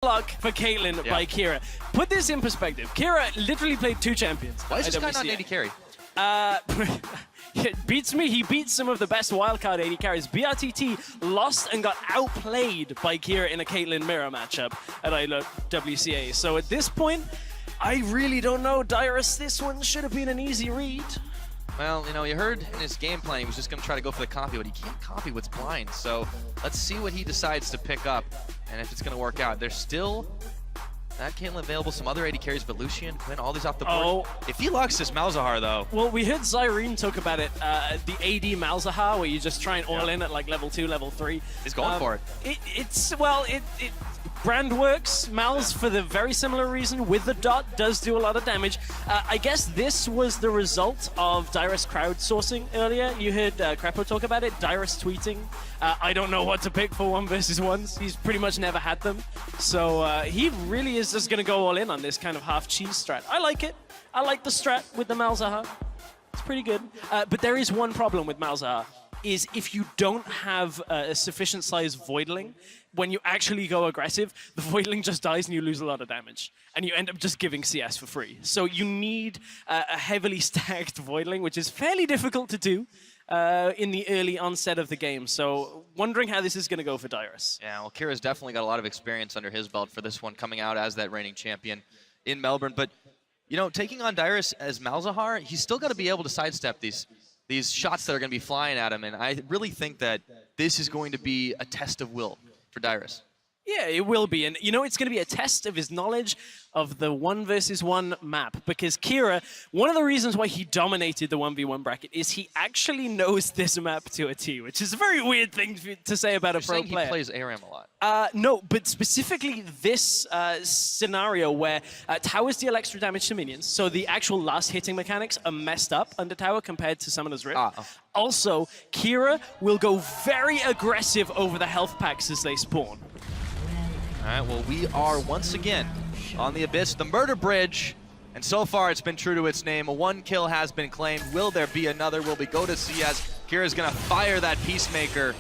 luck for Caitlyn by Kira. Put this in perspective. Kira literally played 2 champions. Why is this guy not an AD carry? It beats me. He beats some of the best wildcard AD carries. BRTT lost and got outplayed by Kira in a Caitlyn mirror matchup at IWCA. So at this point, I really don't know. Dyrus, this one should have been an easy read. Well, you know, you heard in his game plan he was just going to try to go for the copy, but he can't copy what's blind. So let's see what he decides to pick up and if it's going to work out. There's still that Caitlyn available, some other AD carries, but Lucian, Quinn, all these off the board. If he locks this Malzahar, though. Well, we heard Zyrene talk about it, the AD Malzahar, where you just try and all in at like level 2, level 3. He's going for it. It brand works. Malz, for the very similar reason, with the dot, does do a lot of damage. I guess this was the result of Dyrus crowdsourcing earlier. You heard Crepo talk about it, Dyrus tweeting. I don't know what to pick for 1 versus 1s. He's pretty much never had them. So he really is just going to go all in on this kind of half-cheese strat. I like it. I like the strat with the Malzahar. It's pretty good. But there is one problem with Malzahar, is if you don't have a sufficient size Voidling, when you actually go aggressive, the Voidling just dies and you lose a lot of damage. And you end up just giving CS for free. So you need a heavily stacked Voidling, which is fairly difficult to do in the early onset of the game. So wondering how this is going to go for Dyrus. Yeah, well, Kira's definitely got a lot of experience under his belt for this one, coming out as that reigning champion in Melbourne. But, you know, taking on Dyrus as Malzahar, he's still got to be able to sidestep these shots that are going to be flying at him. And I really think that this is going to be a test of will for Dyrus. Yeah, it will be. And, you know, it's going to be a test of his knowledge of the 1 versus 1 map. Because Kira, one of the reasons why he dominated the 1v1 bracket is he actually knows this map to a T, which is a very weird thing to say about a pro player. He plays ARAM a lot. No, but specifically this scenario where towers deal extra damage to minions, so the actual last hitting mechanics are messed up under tower compared to Summoner's Rift. Also, Kira will go very aggressive over the health packs as they spawn. All right, well, we are once again on the Abyss, the Murder Bridge, and so far it's been true to its name. 1 kill has been claimed. Will there be another? Will we go to CS? Kira's gonna fire that Peacemaker.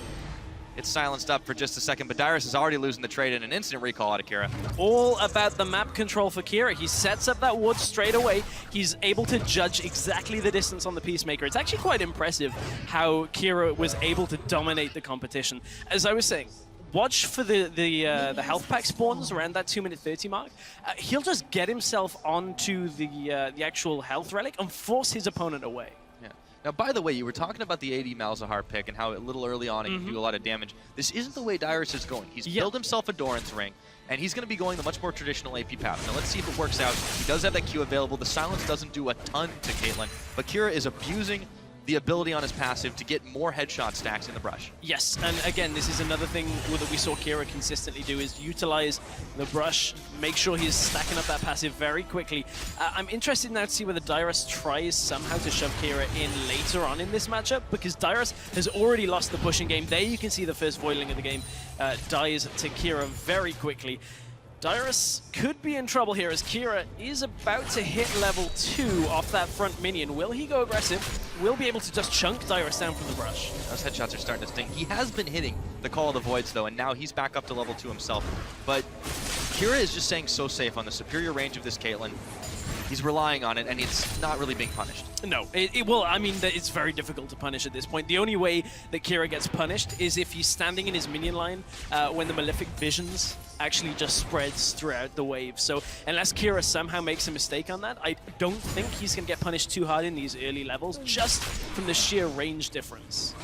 It's silenced up for just a second, but Dyrus is already losing the trade in an instant recall out of Kira. All about the map control for Kira. He sets up that ward straight away. He's able to judge exactly the distance on the Peacemaker. It's actually quite impressive how Kira was able to dominate the competition. As I was saying, watch for the health pack spawns around that 2:30 mark. He'll just get himself onto the actual health relic and force his opponent away. Yeah. Now, by the way, you were talking about the AD Malzahar pick and how a little early on he can do a lot of damage. This isn't the way Dyrus is going. He's built himself a Doran's Ring, and he's going to be going the much more traditional AP path. Now, let's see if it works out. He does have that Q available. The silence doesn't do a ton to Caitlyn, but Kira is abusing the ability on his passive to get more headshot stacks in the brush. Yes, and again, this is another thing that we saw Kira consistently do, is utilize the brush, make sure he's stacking up that passive very quickly. I'm interested now to see whether Dyrus tries somehow to shove Kira in later on in this matchup, because Dyrus has already lost the pushing game. There you can see the first Voidling of the game dies to Kira very quickly. Dyrus could be in trouble here as Kira is about to hit level 2 off that front minion. Will he go aggressive? Will be able to just chunk Dyrus down from the brush. Those headshots are starting to sting. He has been hitting the Call of the Voids though, and now he's back up to level 2 himself. But Kira is just staying so safe on the superior range of this Caitlyn. He's relying on it, and it's not really being punished. No, well, I mean, it's very difficult to punish at this point. The only way that Kira gets punished is if he's standing in his minion line when the Malefic Visions actually just spreads throughout the wave. So unless Kira somehow makes a mistake on that, I don't think he's going to get punished too hard in these early levels, just from the sheer range difference.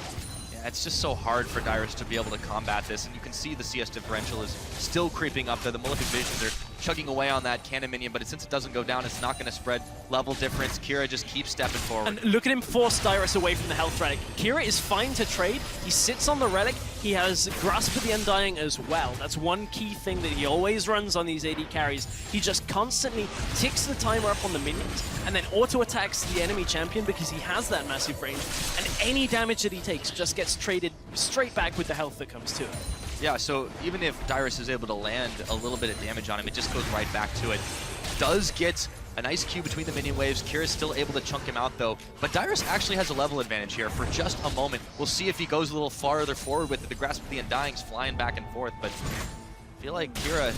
Yeah, it's just so hard for Dyrus to be able to combat this, and you can see the CS differential is still creeping up there. The Malefic Visions are chugging away on that cannon minion, but since it doesn't go down, it's not going to spread level difference. Kira just keeps stepping forward. And look at him force Dyrus away from the health relic. Kira is fine to trade. He sits on the relic. He has Grasp of the Undying as well. That's one key thing that he always runs on these AD carries. He just constantly ticks the timer up on the minions and then auto-attacks the enemy champion because he has that massive range. And any damage that he takes just gets traded straight back with the health that comes to it. Yeah, so even if Dyrus is able to land a little bit of damage on him, it just goes right back to it. Does get a nice Q between the minion waves. Kira's still able to chunk him out though. But Dyrus actually has a level advantage here for just a moment. We'll see if he goes a little farther forward with it. The Grasp of the Undying's flying back and forth, but I feel like Kira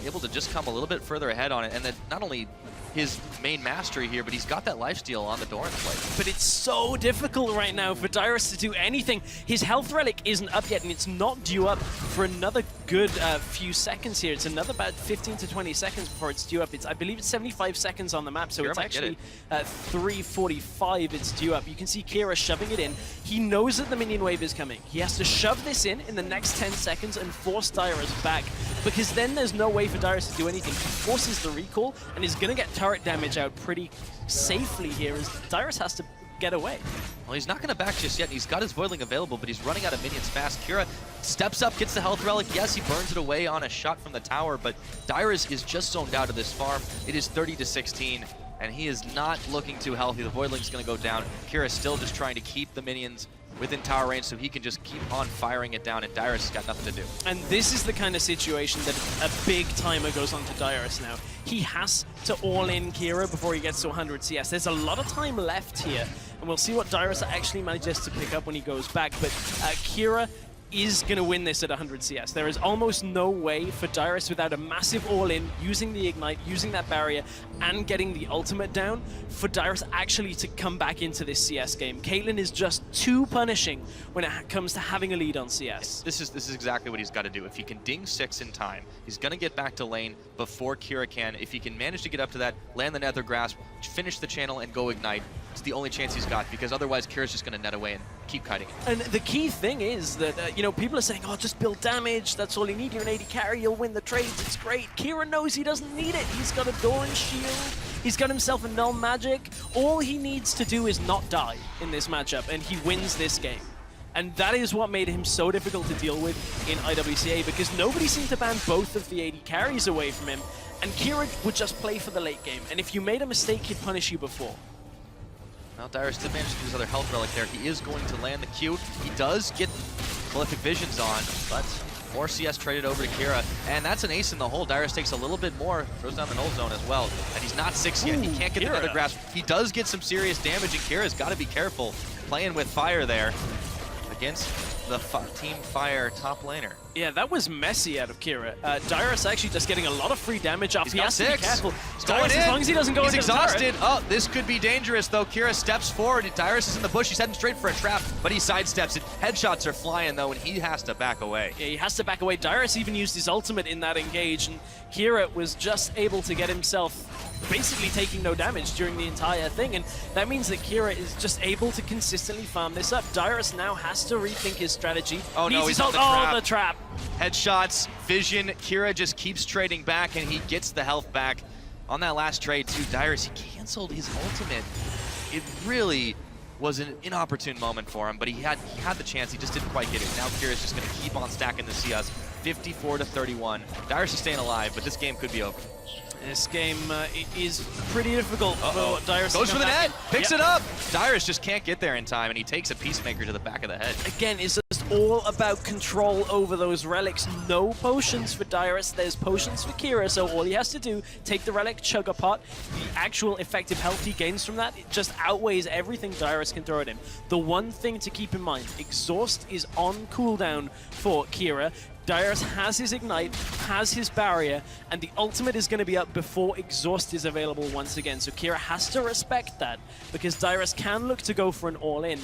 able to just come a little bit further ahead on it, and then not only his main mastery here, but he's got that lifesteal on the Doran's plate. But it's so difficult right now for Dyrus to do anything. His health relic isn't up yet, and it's not due up for another good few seconds here. It's another about 15 to 20 seconds before it's due up. I believe it's 75 seconds on the map, so it's actually 3:45 it's due up. You can see Kira shoving it in. He knows that the minion wave is coming. He has to shove this in the next 10 seconds and force Dyrus back, because then there's no way for Dyrus to do anything. He forces the recall and is going to get turret damage out pretty safely here, as Dyrus has to get away. Well, he's not going to back just yet. He's got his Voidling available, but he's running out of minions fast. Kira steps up, gets the health relic. Yes, he burns it away on a shot from the tower, but Dyrus is just zoned out of this farm. It is 30 to 16, and he is not looking too healthy. The Voidling's going to go down. Kira still just trying to keep the minions within tower range so he can just keep on firing it down, and Dyrus has got nothing to do. And this is the kind of situation that a big timer goes on to Dyrus now. He has to all-in Kira before he gets to 100 CS. There's a lot of time left here, and we'll see what Dyrus actually manages to pick up when he goes back, but Kira is going to win this at 100 CS. There is almost no way for Dyrus without a massive all-in, using the Ignite, using that barrier, and getting the ultimate down, for Dyrus actually to come back into this CS game. Caitlyn is just too punishing when it comes to having a lead on CS. This is exactly what he's got to do. If he can ding 6 in time, he's going to get back to lane before Kira can. If he can manage to get up to that, land the Nether Grasp, finish the channel, and go Ignite, it's the only chance he's got, because otherwise Kira's just going to net away and keep kiting it. And the key thing is that, you know, people are saying, oh, just build damage, that's all you need, you're an AD carry, you'll win the trades, it's great. Kira knows he doesn't need it. He's got a Doran shield, he's got himself a null magic. All he needs to do is not die in this matchup, and he wins this game. And that is what made him so difficult to deal with in IWCA, because nobody seemed to ban both of the AD carries away from him, and Kira would just play for the late game. And if you made a mistake, he'd punish you before. Well, Dyrus did manage to do his other health relic there. He is going to land the Q. He does get Prolific Visions on, but more CS traded over to Kira, and that's an ace in the hole. Dyrus takes a little bit more, throws down the null zone as well, and he's not 6 yet. He can't get the Nether Grasp. He does get some serious damage, and Kira's got to be careful playing with fire there against the Team Fire top laner. Yeah, that was messy out of Kira. Dyrus actually just getting a lot of free damage off. He's he got has 6. to be careful. He's Dyrus, going in. As long as he doesn't go He's into exhausted. the turret. Oh, this could be dangerous, though. Kira steps forward. Dyrus is in the bush. He's heading straight for a trap, but he sidesteps it. Headshots are flying, though, and he has to back away. Yeah, he has to back away. Dyrus even used his ultimate in that engage, and Kira was just able to get himself basically taking no damage during the entire thing, and that means that Kira is just able to consistently farm this up. Dyrus now has to rethink his strategy. Oh no, he's on the trap. Oh, the trap. Headshots, vision, Kira just keeps trading back, and he gets the health back. On that last trade too, Dyrus, he canceled his ultimate. It really was an inopportune moment for him, but he had the chance, he just didn't quite get it. Now Kira's just gonna keep on stacking the CS, 54 to 31. Dyrus is staying alive, but this game could be over. This game is pretty difficult for Dyrus. Goes for the net, picks it up. Dyrus just can't get there in time, and he takes a Peacemaker to the back of the head. Again, it's just all about control over those relics. No potions for Dyrus, there's potions for Kira, so all he has to do, take the relic, chug a pot. The actual effective health he gains from that, it just outweighs everything Dyrus can throw at him. The one thing to keep in mind, Exhaust is on cooldown for Kira. Dyrus has his Ignite, has his Barrier, and the ultimate is going to be up before Exhaust is available once again. So Kira has to respect that, because Dyrus can look to go for an all-in.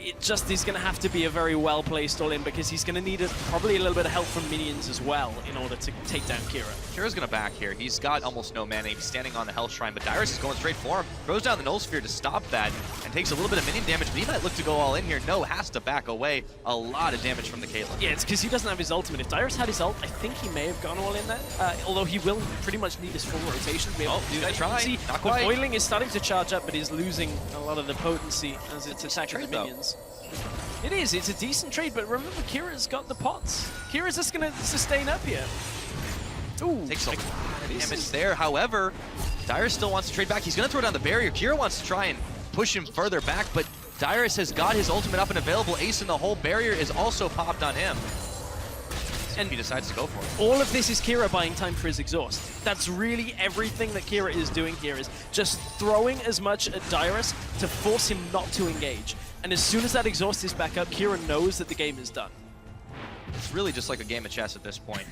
It just is going to have to be a very well-placed all-in, because he's going to need probably a little bit of help from minions as well in order to take down Kira. Kira's going to back here. He's got almost no mana. He's standing on the Hell Shrine, but Dyrus is going straight for him. Throws down the Null Sphere to stop that, and takes a little bit of minion damage, but he might look to go all in here. No, has to back away. A lot of damage from the Caitlyn. Yeah, it's because he doesn't have his ultimate. If Dyrus had his ult, I think he may have gone all in there, although he will pretty much need his full rotation to be able to do that. Try. See, Not the quite. Boiling is starting to charge up, but he's losing a lot of the potency as it's attacking the minions. It is, it's a decent trade, but remember, Kira's got the pots. Kira's just going to sustain up here. Ooh, takes a lot of damage there. However, Dyrus still wants to trade back. He's going to throw down the barrier. Kira wants to try and push him further back, but Dyrus has got his ultimate up and available. Ace in the hole. Barrier is also popped on him. And he decides to go for it. All of this is Kira buying time for his exhaust. That's really everything that Kira is doing here, is just throwing as much at Dyrus to force him not to engage. And as soon as that exhaust is back up, Kira knows that the game is done. It's really just like a game of chess at this point.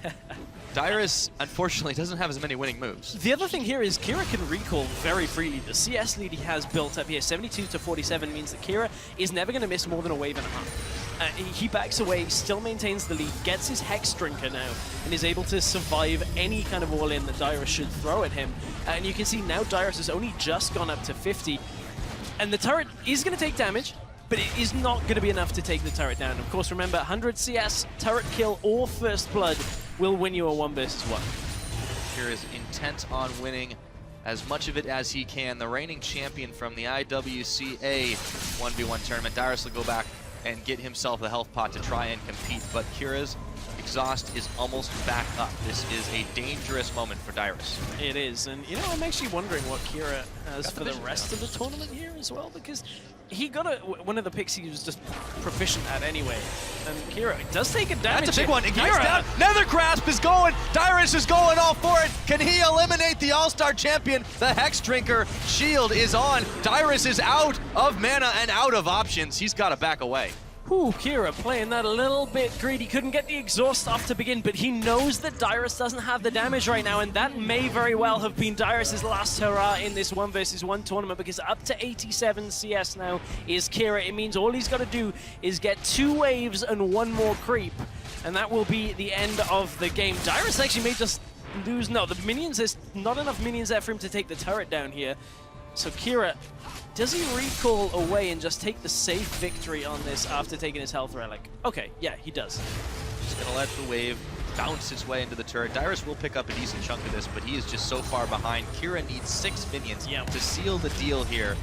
Dyrus, unfortunately, doesn't have as many winning moves. The other thing here is Kira can recall very freely. The CS lead he has built up here, 72 to 47, means that Kira is never going to miss more than a wave and a half. He backs away, still maintains the lead, gets his Hex Drinker now, and is able to survive any kind of all-in that Dyrus should throw at him. And you can see now Dyrus has only just gone up to 50, and the turret is going to take damage, but it is not going to be enough to take the turret down. Of course, remember, 100 CS, turret kill, or first blood will win you a 1 versus 1. Kira is intent on winning as much of it as he can. The reigning champion from the IWC 1v1 tournament. Dyrus will go back and get himself a health pot to try and compete, but Kira's exhaust is almost back up. This is a dangerous moment for Dyrus. It is, and you know, I'm actually wondering what Kira has for the rest of the tournament here as well, because he got one of the picks he was just proficient at anyway, and Kira does take a damage. That's a big one. Ignites down. Nether Grasp is going. Dyrus is going all for it. Can he eliminate the All-Star champion? The Hex Drinker shield is on. Dyrus is out of mana and out of options. He's got to back away. Ooh, Kira playing that a little bit greedy. Couldn't get the exhaust off to begin, but he knows that Dyrus doesn't have the damage right now, and that may very well have been Dyrus' last hurrah in this 1 versus 1 tournament, because up to 87 CS now is Kira. It means all he's got to do is get 2 waves and 1 more creep, and that will be the end of the game. Dyrus actually may just lose. No, the minions, there's not enough minions there for him to take the turret down here. So Kira, does he recall away and just take the safe victory on this after taking his health relic? Okay, yeah, he does. Just gonna let the wave bounce its way into the turret. Dyrus will pick up a decent chunk of this, but he is just so far behind. Kira needs 6 minions to seal the deal here.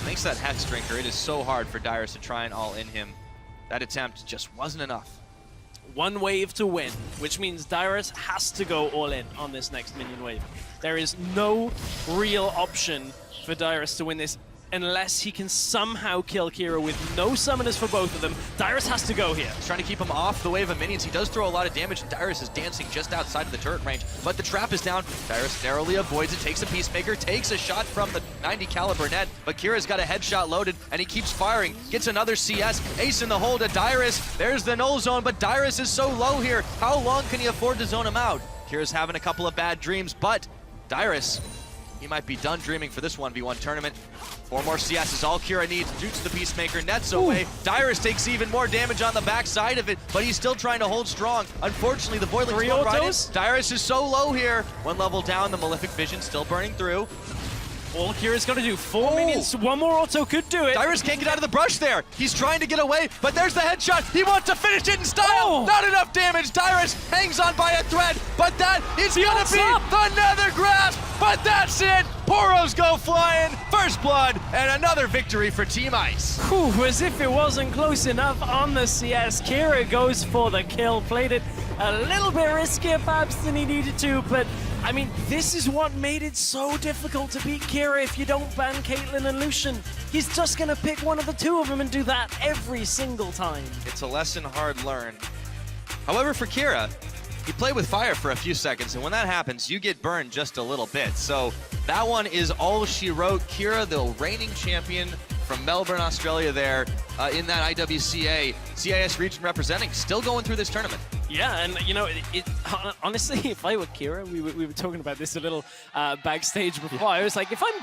Thanks to that Hex Drinker, it is so hard for Dyrus to try and all in him. That attempt just wasn't enough. 1 wave to win, which means Dyrus has to go all in on this next minion wave. There is no real option for Dyrus to win this unless he can somehow kill Kira with no summoners for both of them. Dyrus has to go here. He's trying to keep him off the wave of minions. He does throw a lot of damage, and Dyrus is dancing just outside of the turret range, but the trap is down. Dyrus narrowly avoids it, takes a Peacemaker, takes a shot from the 90 caliber net, but Kira's got a headshot loaded, and he keeps firing, gets another CS, ace in the hole to Dyrus. There's the null zone, but Dyrus is so low here. How long can he afford to zone him out? Kira's having a couple of bad dreams, but Dyrus, he might be done dreaming for this 1v1 tournament. 4 more CS is all Kira needs. Jukes the Peacemaker, nets away. Dyrus takes even more damage on the backside of it, but he's still trying to hold strong. Unfortunately, the Boiling's going right in. Dyrus is so low here. 1 level down, the Malefic Vision still burning through. All Kira's got to do, 4 minions, 1 more auto could do it. Dyrus can't get out of the brush there. He's trying to get away, but there's the headshot. He wants to finish it in style. Not enough damage. Dyrus hangs on by a thread, but that is going to be the Nether Grasp. But that's it. Poros go flying. First blood and another victory for Team Ice. Whew, as if it wasn't close enough on the CS. Kira goes for the kill. Played it a little bit riskier perhaps than he needed to, but I mean, this is what made it so difficult to beat Kira if you don't ban Caitlyn and Lucian. He's just gonna pick one of the 2 of them and do that every single time. It's a lesson hard learned. However, for Kira, he played with fire for a few seconds, and when that happens, you get burned just a little bit. So that one is all she wrote. Kira, the reigning champion from Melbourne, Australia there in that IWCA CIS region representing, still going through this tournament. Yeah, and you know, honestly, if I were Kira, we were talking about this a little backstage before. I was like, if I'm